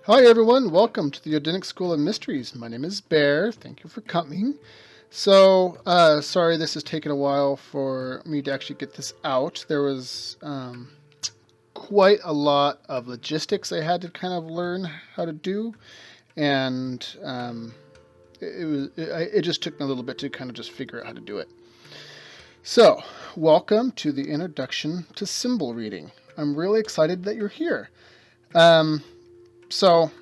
Hi everyone, welcome to the Odinic School of Mysteries. My name is Bear. Thank you for coming. Sorry this has taken a while for me to actually get this out. There was quite a lot of logistics I had to kind of learn how to do, and it just took me a little bit to kind of just figure out how to do it. So, welcome to the introduction to symbol reading. I'm really excited that you're here. So,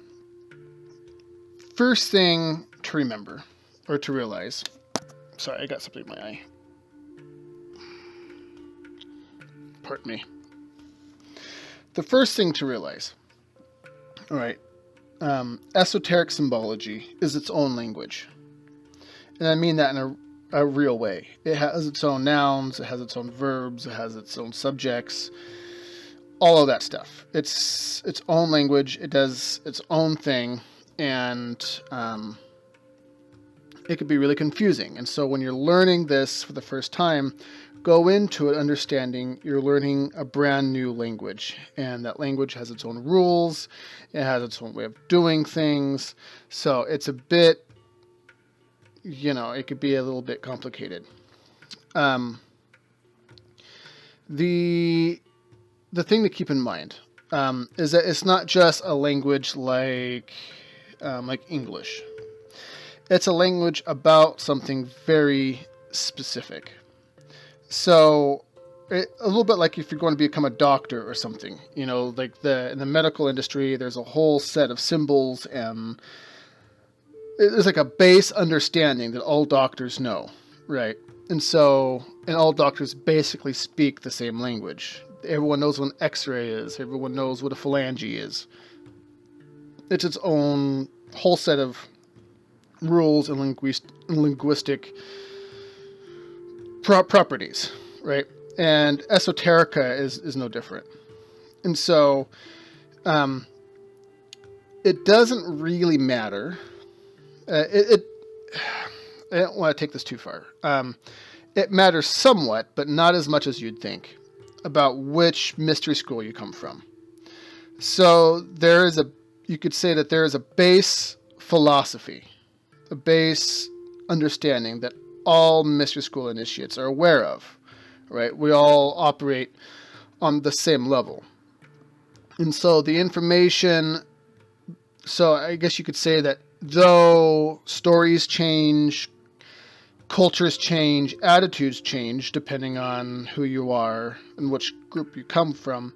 first thing to remember, or to realize, sorry, I got something in my eye. Pardon me. The first thing to realize, all right, esoteric symbology is its own language. And I mean that in a real way. It has its own nouns, it has its own verbs, it has its own subjects, all of that stuff. It's its own language. It does its own thing, and it could be really confusing. And so when you're learning this for the first time, go into it understanding you're learning a brand new language, and that language has its own rules. It has its own way of doing things. So it's a bit, it could be a little bit complicated. The thing to keep in mind is that it's not just a language like English. It's a language about something very specific. So a little bit like if you're going to become a doctor or something, in the medical industry, there's a whole set of symbols, and there's like a base understanding that all doctors know, right? And all doctors basically speak the same language. Everyone knows what an X-ray is. Everyone knows what a phalange is. It's its own whole set of rules and linguistic properties, right? And esoterica is no different. And so it doesn't really matter. I don't want to take this too far. It matters somewhat, but not as much as you'd think, about which mystery school you come from. So you could say that there is a base philosophy, a base understanding that all mystery school initiates are aware of, right? We all operate on the same level. And so the information, so I guess you could say that though stories change, cultures change, attitudes change, depending on who you are and which group you come from,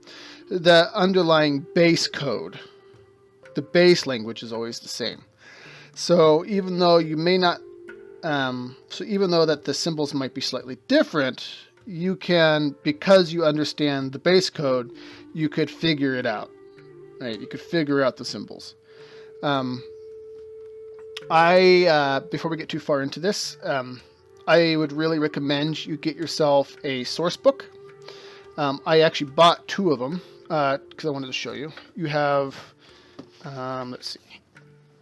the underlying base code, the base language is always the same. So even though that the symbols might be slightly different, you can, because you understand the base code, you could figure it out, right? You could figure out the symbols. Before we get too far into this, I would really recommend you get yourself a source book. I actually bought two of them because I wanted to show you. You have, let's see,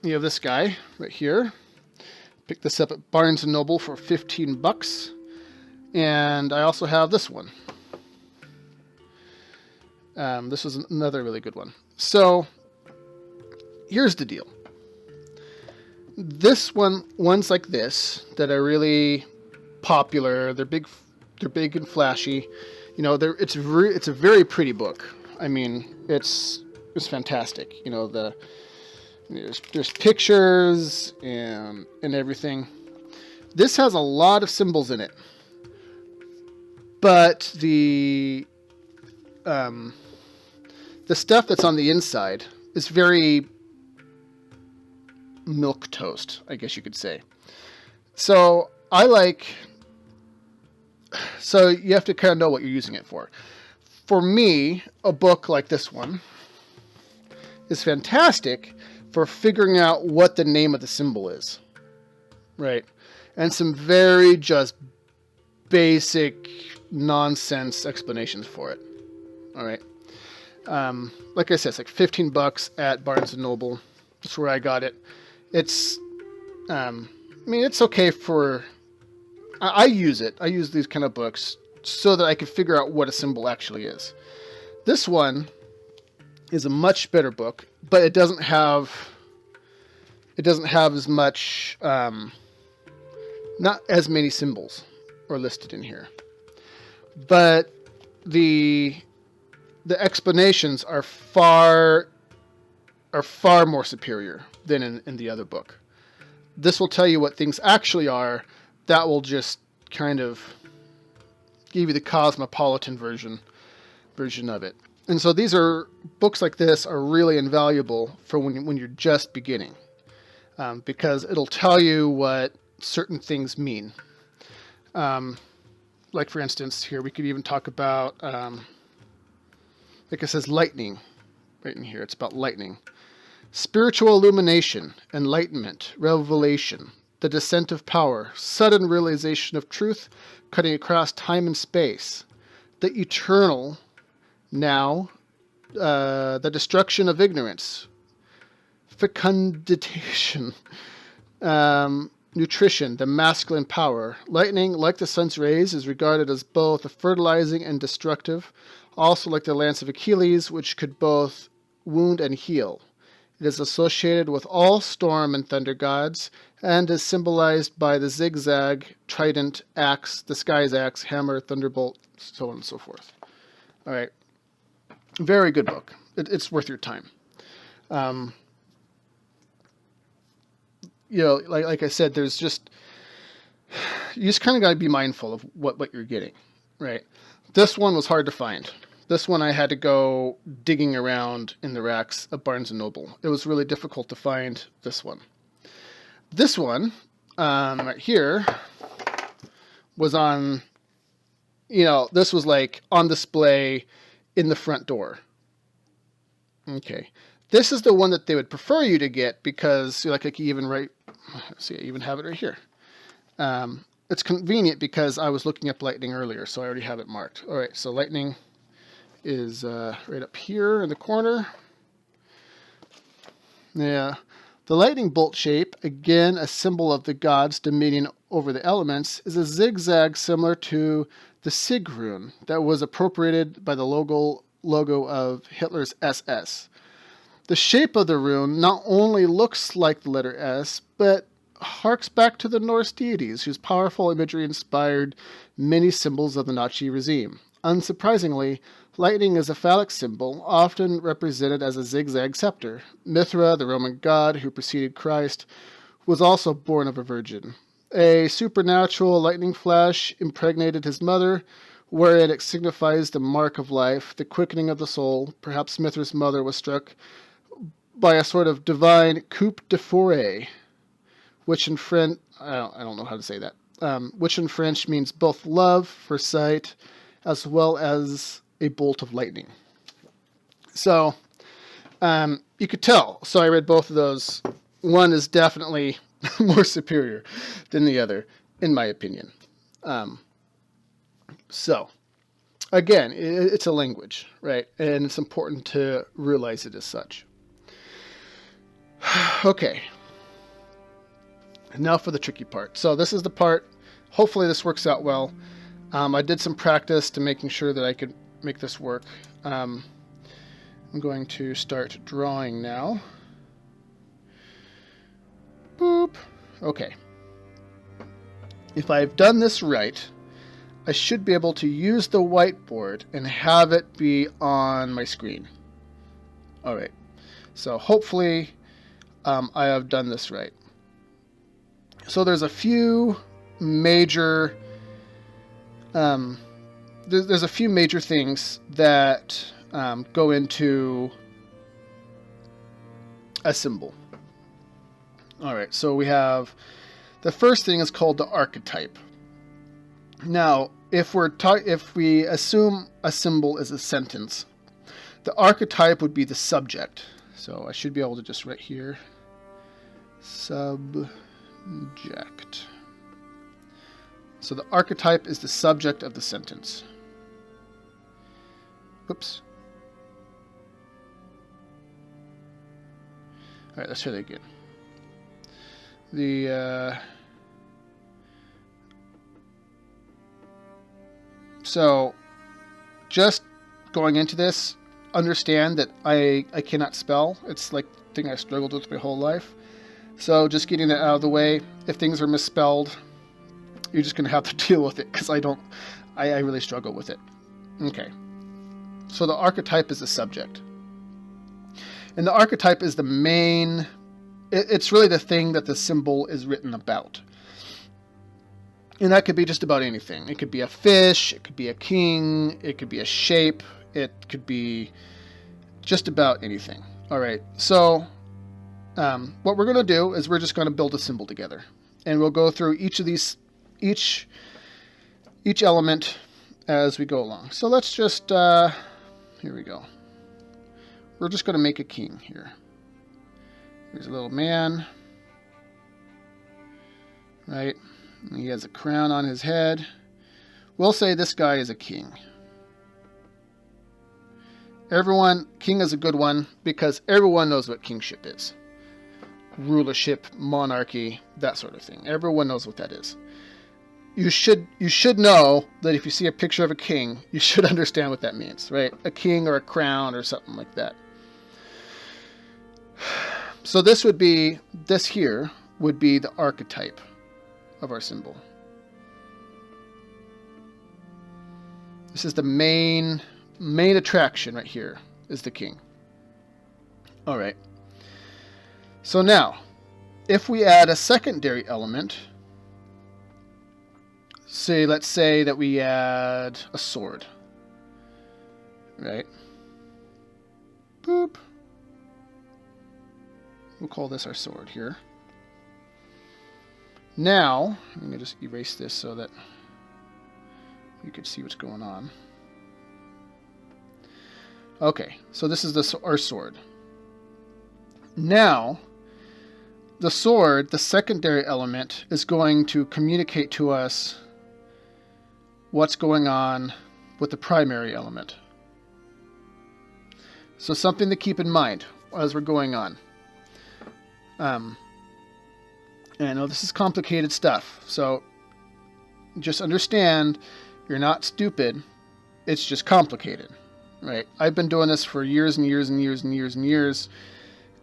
you have this guy right here. Picked this up at Barnes & Noble for $15. And I also have this one. This was another really good one. So here's the deal. Ones like this that are really popular. They're big and flashy. It's a very pretty book. I mean, it's fantastic. There's pictures and everything. This has a lot of symbols in it, but the stuff that's on the inside is very milk toast, I guess you could say. So you have to kind of know what you're using it for. For me, a book like this one is fantastic for figuring out what the name of the symbol is, right? And some very just basic nonsense explanations for it. All right. Like I said, it's like $15 at Barnes & Noble. That's where I got it. It's, it's okay for, I use it. I use these kind of books so that I can figure out what a symbol actually is. This one is a much better book, but it doesn't have as much, not as many symbols are listed in here. But the explanations are far more superior than in the other book. This will tell you what things actually are. That will just kind of give you the cosmopolitan version of it. And so these are books like this are really invaluable for when you're just beginning, because it'll tell you what certain things mean. Like for instance, here we could even talk about, like it says lightning right in here. It's about lightning. Spiritual illumination, enlightenment, revelation, the descent of power, sudden realization of truth, cutting across time and space, the eternal, now, the destruction of ignorance, fecundation, nutrition, the masculine power. Lightning, like the sun's rays, is regarded as both fertilizing and destructive, also like the lance of Achilles, which could both wound and heal. It is associated with all storm and thunder gods, and is symbolized by the zigzag, trident, axe, the sky's axe, hammer, thunderbolt, so on and so forth. All right. Very good book. It's worth your time. Like I said, there's just, you just kind of got to be mindful of what you're getting, right? This one was hard to find. This one I had to go digging around in the racks of Barnes & Noble. It was really difficult to find this one. This one, right here, was on, this was like on display in the front door. Okay. This is the one that they would prefer you to get because, I can even I even have it right here. It's convenient because I was looking up lightning earlier, so I already have it marked. All right, so lightning is right up here in the corner. Yeah. The lightning bolt shape, again a symbol of the gods' dominion over the elements, is a zigzag similar to the Sig rune that was appropriated by the logo of Hitler's SS. The shape of the rune not only looks like the letter S, but harks back to the Norse deities whose powerful imagery inspired many symbols of the Nazi regime. Unsurprisingly, lightning is a phallic symbol, often represented as a zigzag scepter. Mithra, the Roman god who preceded Christ, was also born of a virgin. A supernatural lightning flash impregnated his mother, wherein it signifies the mark of life, the quickening of the soul. Perhaps Mithra's mother was struck by a sort of divine coup de foudre, which in French, I don't know how to say that, which in French means both love for sight as well as a bolt of lightning. So you could tell. So I read both of those. One is definitely more superior than the other, in my opinion. So again, it's a language, right? And it's important to realize it as such. Okay. Now for the tricky part. So this is the part, hopefully this works out well. I did some practice to making sure that I could make this work. I'm going to start drawing now. Boop. Okay. If I've done this right, I should be able to use the whiteboard and have it be on my screen. All right. So hopefully I have done this right. So there's a few major there's a few major things that go into a symbol. All right, so we have the first thing is called the archetype. Now, if we assume a symbol is a sentence, the archetype would be the subject. So I should be able to just write here, subject. So the archetype is the subject of the sentence. Oops. All right, let's try that again. So just going into this, understand that I cannot spell. It's like the thing I struggled with my whole life. So just getting that out of the way. If things are misspelled, you're just going to have to deal with it, because I really struggle with it. Okay. So the archetype is the subject. And the archetype is the main, it's really the thing that the symbol is written about. And that could be just about anything. It could be a fish, it could be a king, it could be a shape, it could be just about anything. All right, so what we're going to do is we're just going to build a symbol together. And we'll go through each of these, each element as we go along. So let's just, here we go. We're just going to make a king here. Here's a little man, right? He has a crown on his head. We'll say this guy is a king. King is a good one because everyone knows what kingship is. Rulership, monarchy, that sort of thing. Everyone knows what that is. You should know that if you see a picture of a king, you should understand what that means, right? A king or a crown or something like that. So this here would be the archetype of our symbol. This is the main attraction right here, is the king. All right. So now, if we add a secondary element, let's say that we add a sword, right? Boop. We'll call this our sword here. Now, I'm going to just erase this so that you can see what's going on. Okay, so this is our sword. Now, the sword, the secondary element, is going to communicate to us what's going on with the primary element. So something to keep in mind as we're going on. And I know this is complicated stuff, so just understand you're not stupid. It's just complicated, right? I've been doing this for years and years and years and years and years.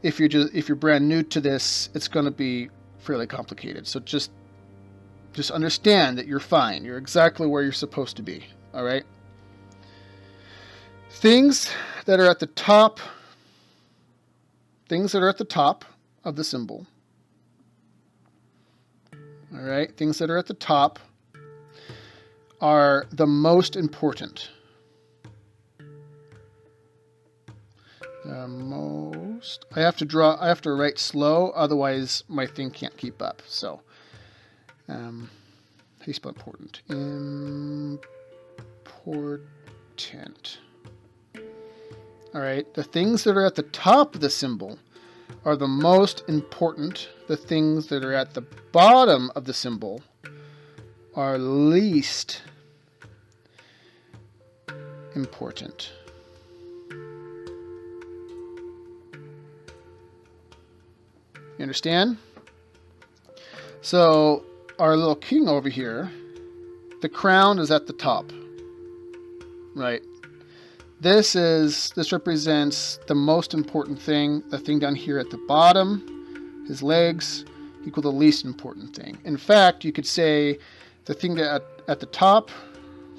If you're brand new to this, it's going to be fairly complicated. So just understand that you're fine. You're exactly where you're supposed to be. All right. Things that are at the top of the symbol. All right, things that are at the top are the most important. I have to write slow, otherwise my thing can't keep up. So, how do you spell important? Important. All right, the things that are at the top of the symbol are the most important. The things that are at the bottom of the symbol are least important. You understand? So our little king over here, the crown is at the top, right? This represents the most important thing. The thing down here at the bottom, his legs, equal the least important thing. In fact, you could say the thing that at the top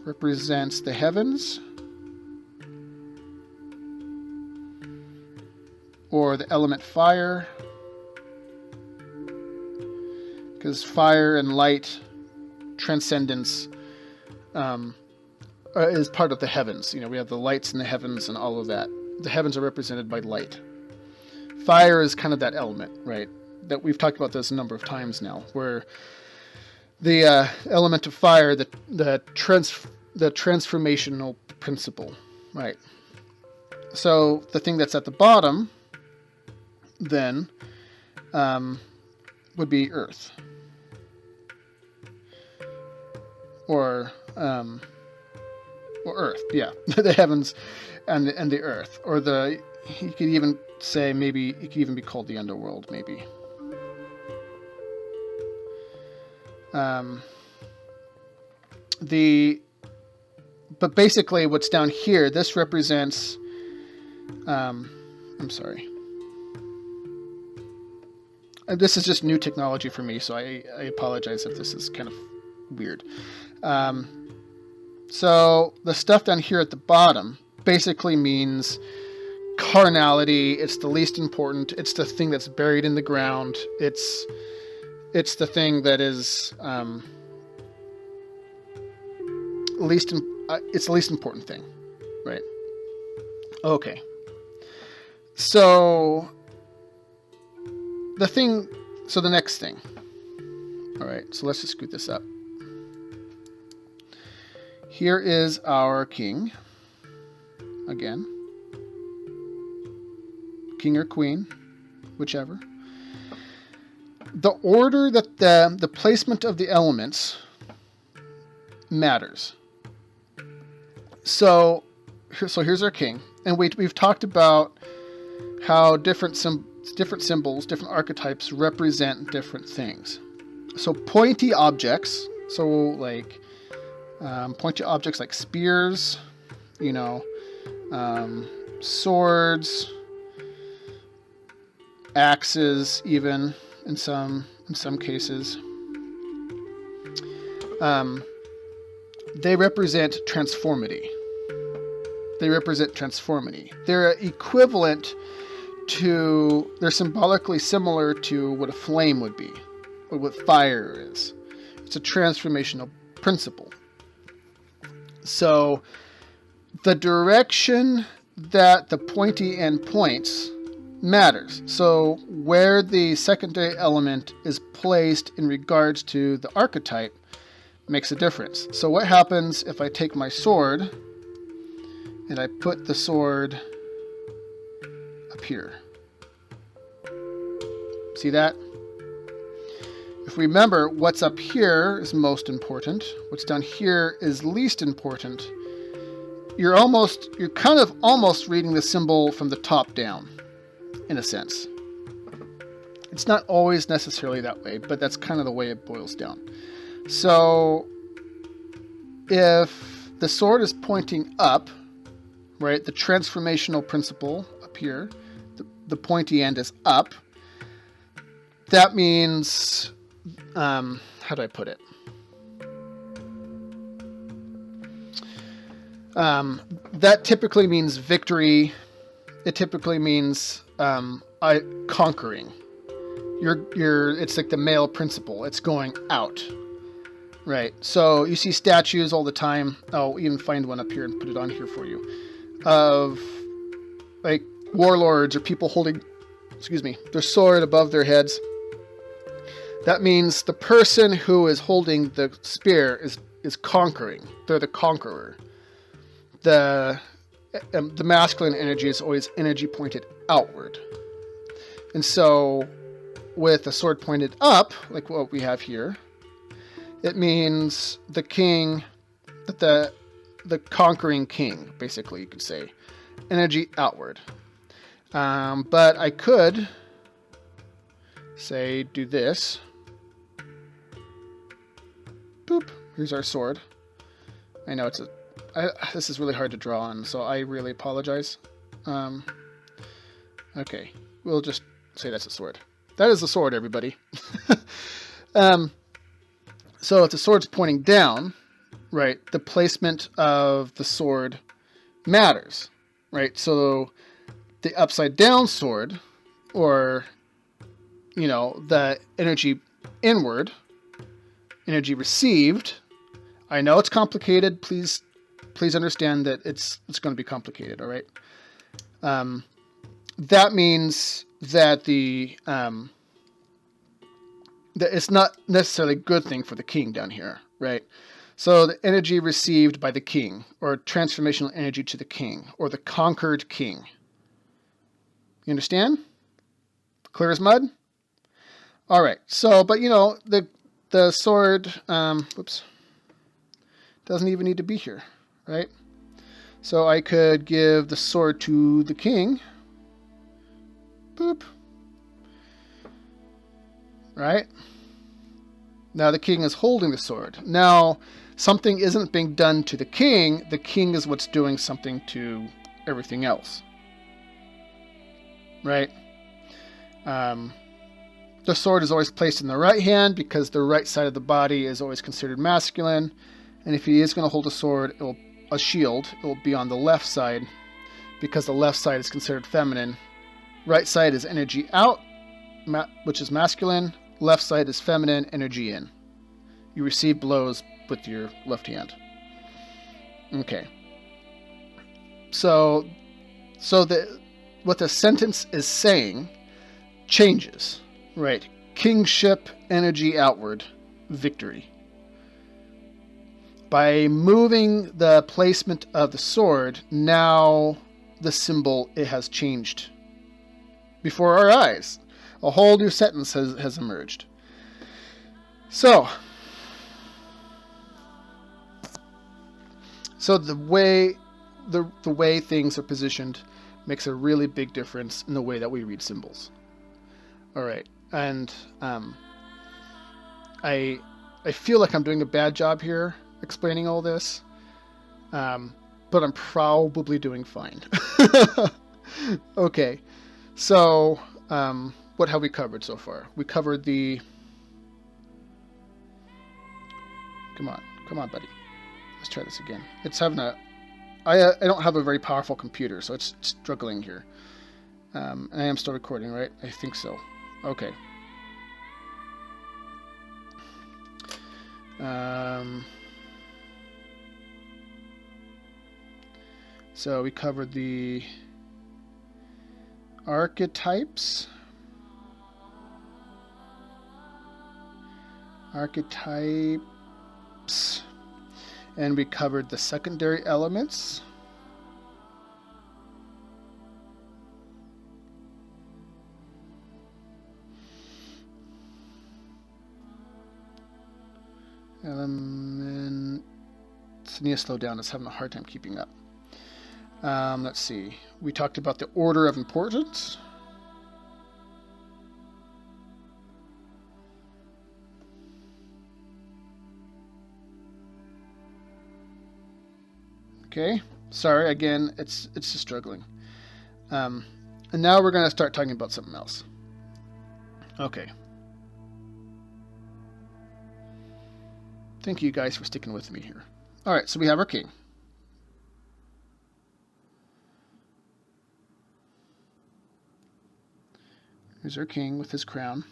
represents the heavens, or the element fire, because fire and light, transcendence, is part of the heavens. You know, we have the lights in the heavens and all of that. The heavens are represented by light. Fire is kind of that element, right? That we've talked about this a number of times now, where the element of fire, the transformational principle, right? So the thing that's at the bottom, then, would be Earth, or Earth, yeah, the heavens and the Earth, or you could even say maybe it could even be called the underworld, maybe. But basically, what's down here, this represents I'm sorry. This is just new technology for me, so I apologize if this is kind of weird. So the stuff down here at the bottom basically means carnality. It's the least important. It's the thing that's buried in the ground. It's the thing that is it's the least important thing, right? Okay. So the next thing. All right, so let's just scoot this up. Here is our king. Again. King or queen, whichever. The order that the placement of the elements matters. So here's our king, and we've talked about how different symbols, different archetypes represent different things. So pointy objects, pointy objects like spears, swords, axes, even in some cases. They represent transformity. They're equivalent to, they're symbolically similar to what a flame would be, or what fire is. It's a transformational principle. So the direction that the pointy end points matters. So where the secondary element is placed in regards to the archetype makes a difference. So what happens if I take my sword and I put the sword up here? See that? If we remember, what's up here is most important. What's down here is least important. You're kind of almost reading the symbol from the top down, in a sense. It's not always necessarily that way, but that's kind of the way it boils down. So if the sword is pointing up, right, the transformational principle up here, the pointy end is up, that means, how do I put it? That typically means victory. It typically means conquering. It's like the male principle. It's going out, right? So you see statues all the time. I'll even find one up here and put it on here for you, of like warlords or people holding, their sword above their heads. That means the person who is holding the spear is conquering. They're the conqueror. The masculine energy is always energy pointed outward. And so with the sword pointed up, like what we have here, it means the king, the conquering king, basically, you could say. Energy outward. But I could say, do this. Boop. Here's our sword. I know this is really hard to draw on, so I really apologize. Okay, we'll just say that's a sword. That is a sword, everybody. So if the sword's pointing down, right, the placement of the sword matters, right? So the upside down sword, or, the energy inward, energy received. I know it's complicated. Please understand that it's going to be complicated. All right. That means that that it's not necessarily a good thing for the king down here, right? So the energy received by the king, or transformational energy to the king, or the conquered king. You understand? Clear as mud? All right. So, but the sword, doesn't even need to be here, right? So I could give the sword to the king. Boop. Right? Now the king is holding the sword. Now something isn't being done to the king is what's doing something to everything else. right? The sword is always placed in the right hand because the right side of the body is always considered masculine. And if he is going to hold a shield, it will be on the left side because the left side is considered feminine. Right side is energy out, which is masculine. Left side is feminine, energy in. You receive blows with your left hand. Okay. So what the sentence is saying changes, right? Kingship, energy outward, victory. By moving the placement of the sword, now the symbol, it has changed before our eyes. A whole new sentence has emerged. So the way things are positioned makes a really big difference in the way that we read symbols. All right, and I feel like I'm doing a bad job here explaining all this, but I'm probably doing fine. Okay, so what have we covered so far? We covered the... Come on, buddy. Let's try this again. It's having a... I don't have a very powerful computer, so it's struggling here. And I am still recording, right? I think so. Okay. So we covered the archetypes. And we covered the secondary elements. Element. I need to slow down. It's having a hard time keeping up. Let's see. We talked about the order of importance. Okay, sorry, again, it's just struggling. And now we're going to start talking about something else. Okay. Thank you guys for sticking with me here. All right, so we have our king. Here's our king with his crown.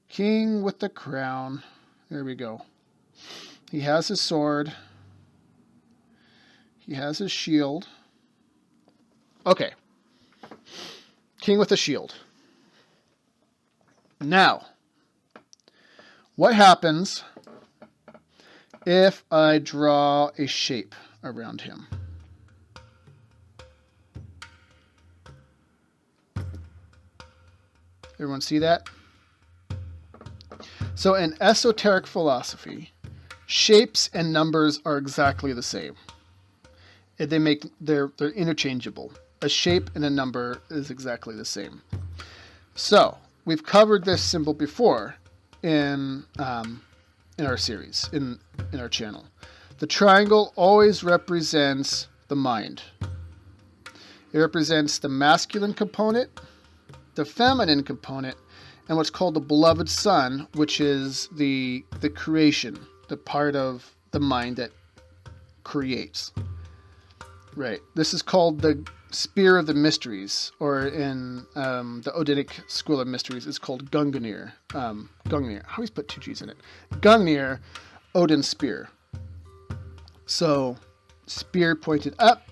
King with the crown. There we go. He has his sword. He has his shield. Okay. King with a shield. Now, what happens if I draw a shape around him? Everyone see that? So in esoteric philosophy, shapes and numbers are exactly the same. They're interchangeable. A shape and a number is exactly the same. So we've covered this symbol before in our series, in our channel. The triangle always represents the mind. It represents the masculine component, the feminine component, and what's called the beloved son, which is the creation, the part of the mind that creates. Right. This is called the spear of the mysteries, or in the Odinic school of mysteries, it's called Gungnir. Gungnir. I always put two G's in it. Gungnir, Odin's spear. So, spear pointed up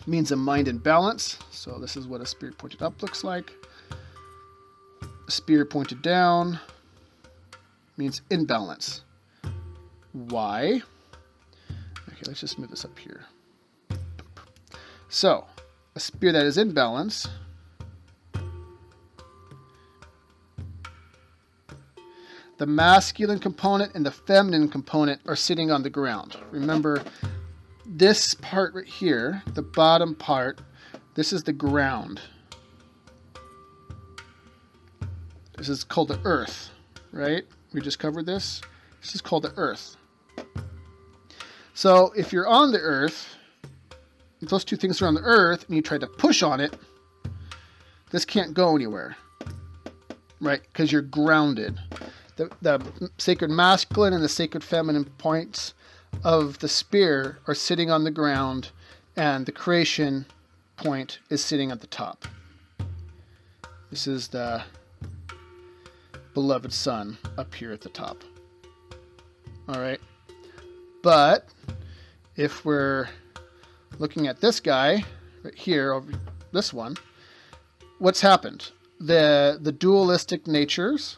means a mind in balance. So this is what a spear pointed up looks like. A spear pointed down means imbalance. Why? Okay, let's just move this up here. So, a spear that is in balance the masculine component and the feminine component are sitting on the ground. Remember, this part right here, the bottom part, this is the ground. This is called the earth, right? We just covered this. This is called the earth. So if you're on the earth, if those two things are on the earth and you try to push on it, this can't go anywhere, right? Because you're grounded. The sacred masculine and the sacred feminine points of the spear are sitting on the ground, and the creation point is sitting at the top. This is the beloved Son up here at the top. All right. But if we're looking at this guy right here, over this one, what's happened? The dualistic natures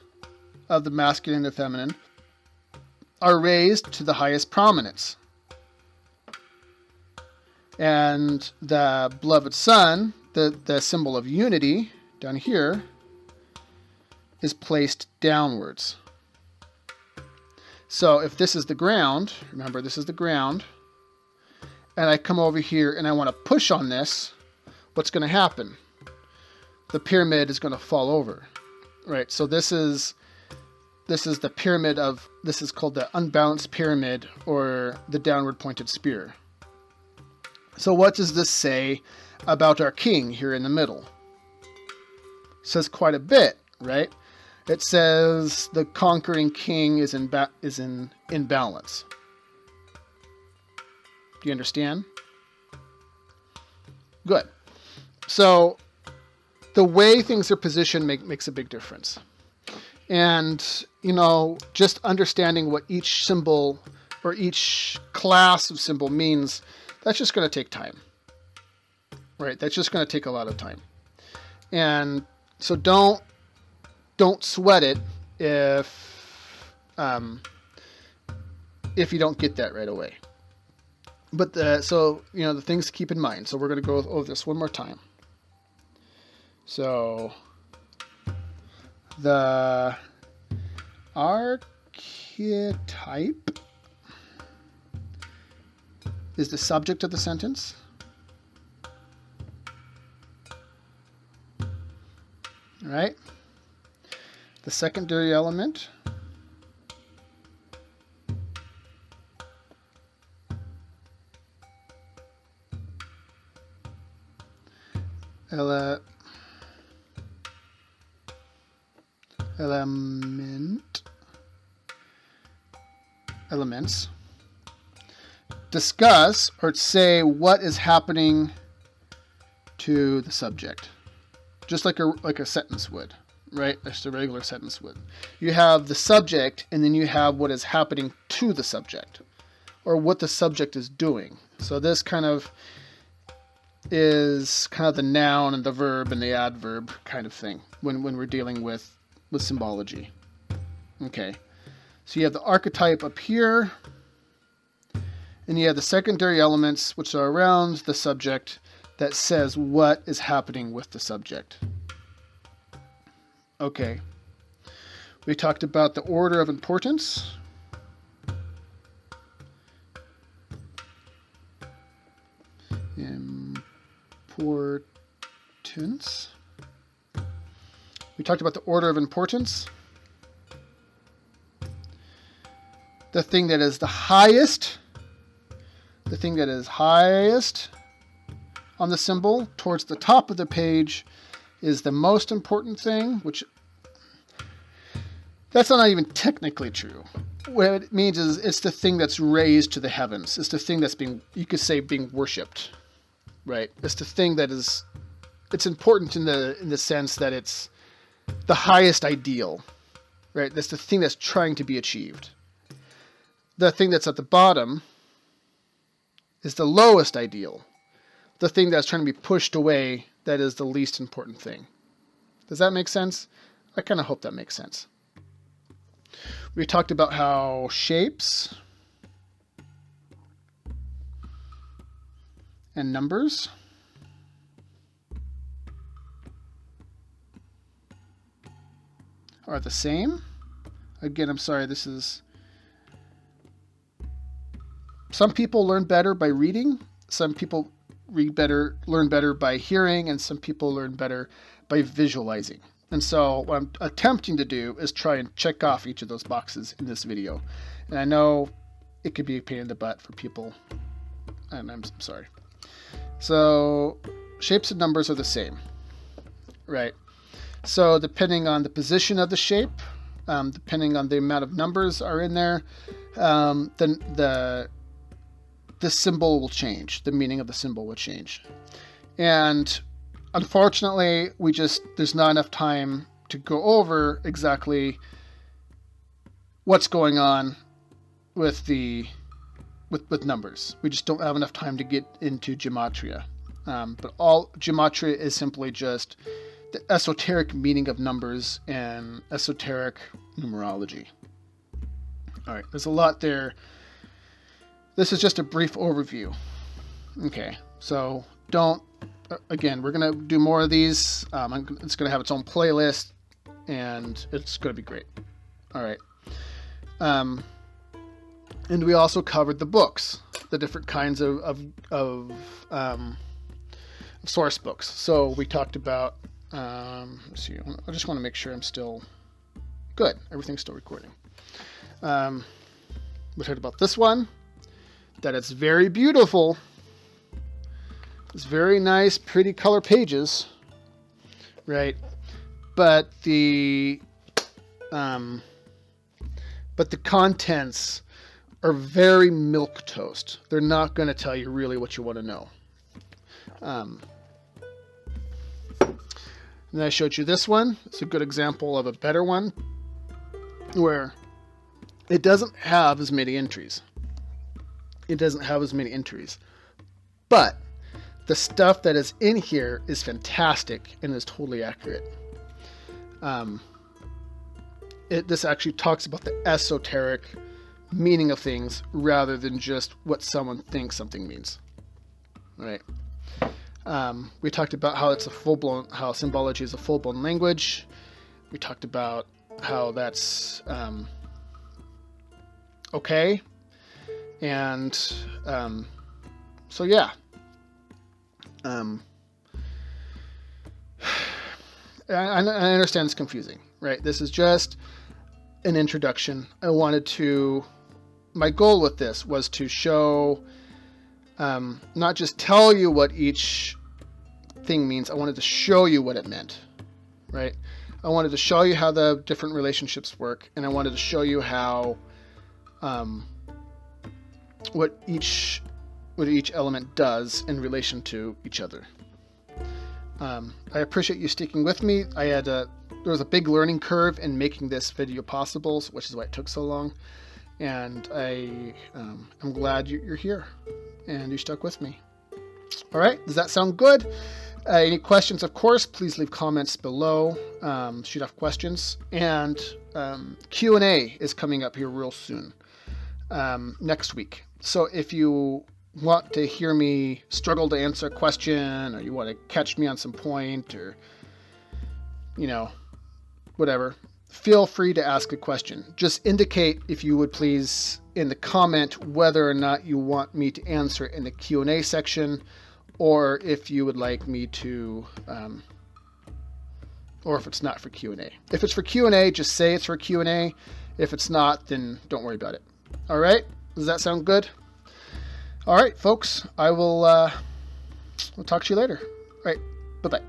of the masculine and the feminine are raised to the highest prominence. And the beloved Son, the symbol of unity down here, is placed downwards. So if this is the ground, remember this is the ground, and I come over here and I want to push on this, what's going to happen? The pyramid is going to fall over, right? So this is the pyramid of, this is called the unbalanced pyramid, or the downward pointed spear. So what does this say about our king here in the middle? It says quite a bit, right? It says the conquering king is in balance. Do you understand? Good. So the way things are positioned makes a big difference. And, you know, just understanding what each symbol or each class of symbol means, that's just going to take time. Right? That's just going to take a lot of time. And so don't sweat it if you don't get that right away. But so, you know, the things to keep in mind. So we're going to go over this one more time. So the archetype is the subject of the sentence. All right. The secondary element elements discuss or say what is happening to the subject, just like a sentence would, right? Just a regular sentence would. You have the subject, and then you have what is happening to the subject, or what the subject is doing. So this kind of is kind of the noun and the verb and the adverb kind of thing when we're dealing with symbology. Okay, so you have the archetype up here, and you have the secondary elements which are around the subject that says what is happening with the subject. Okay, we talked about the order of importance. Importance. We talked about the order of importance. The thing that is the highest on the symbol towards the top of the page is the most important thing, which that's not even technically true. What it means is it's the thing that's raised to the heavens. It's the thing that's being, you could say, being worshipped, right? It's the thing that is, it's important in the sense that it's the highest ideal, right? That's the thing that's trying to be achieved. The thing that's at the bottom is the lowest ideal. The thing that's trying to be pushed away, that is the least important thing. Does that make sense? I kind of hope that makes sense. We talked about how shapes and numbers are the same. Again, I'm sorry, this is... Some people learn better by reading. Some people learn better by hearing, and some people learn better by visualizing. And so what I'm attempting to do is try and check off each of those boxes in this video. And I know it could be a pain in the butt for people, and I'm sorry. So shapes and numbers are the same, right? So depending on the position of the shape, depending on the amount of numbers are in there, then the symbol will change. The meaning of the symbol will change. And unfortunately, there's not enough time to go over exactly what's going on with numbers. We just don't have enough time to get into gematria. But all gematria is simply just the esoteric meaning of numbers and esoteric numerology. All right, there's a lot there. This is just a brief overview. Okay, so again, we're going to do more of these. It's going to have its own playlist, and it's going to be great. All right. And we also covered the books, the different kinds of source books. So we talked about, let's see, I just want to make sure I'm still good. Everything's still recording. We talked about this one, that it's very beautiful. It's very nice, pretty color pages, right? But the contents are very milquetoast. They're not going to tell you really what you want to know. And then I showed you this one. It's a good example of a better one where it doesn't have as many entries. But the stuff that is in here is fantastic and is totally accurate. This actually talks about the esoteric meaning of things rather than just what someone thinks something means. Right? We talked about how how symbology is a full-blown language. We talked about how that's okay. And so yeah. I understand it's confusing, right? This is just an introduction. My goal with this was to show, not just tell you what each thing means. I wanted to show you what it meant, right? I wanted to show you how the different relationships work, and I wanted to show you how, what each element does in relation to each other. I appreciate you sticking with me. There was a big learning curve in making this video possible, which is why it took so long. And I'm glad you're here and you stuck with me. All right, does that sound good? Any questions, of course, please leave comments below. Shoot off questions. And Q&A is coming up here real soon, next week. So if you want to hear me struggle to answer a question, or you want to catch me on some point, or, whatever, feel free to ask a question. Just indicate, if you would please, in the comment whether or not you want me to answer it in the Q&A section, or if you would like me to, or if it's not for Q&A. If it's for Q&A, just say it's for Q&A. If it's not, then don't worry about it. All right? Does that sound good? All right, folks, we'll talk to you later. All right, bye-bye.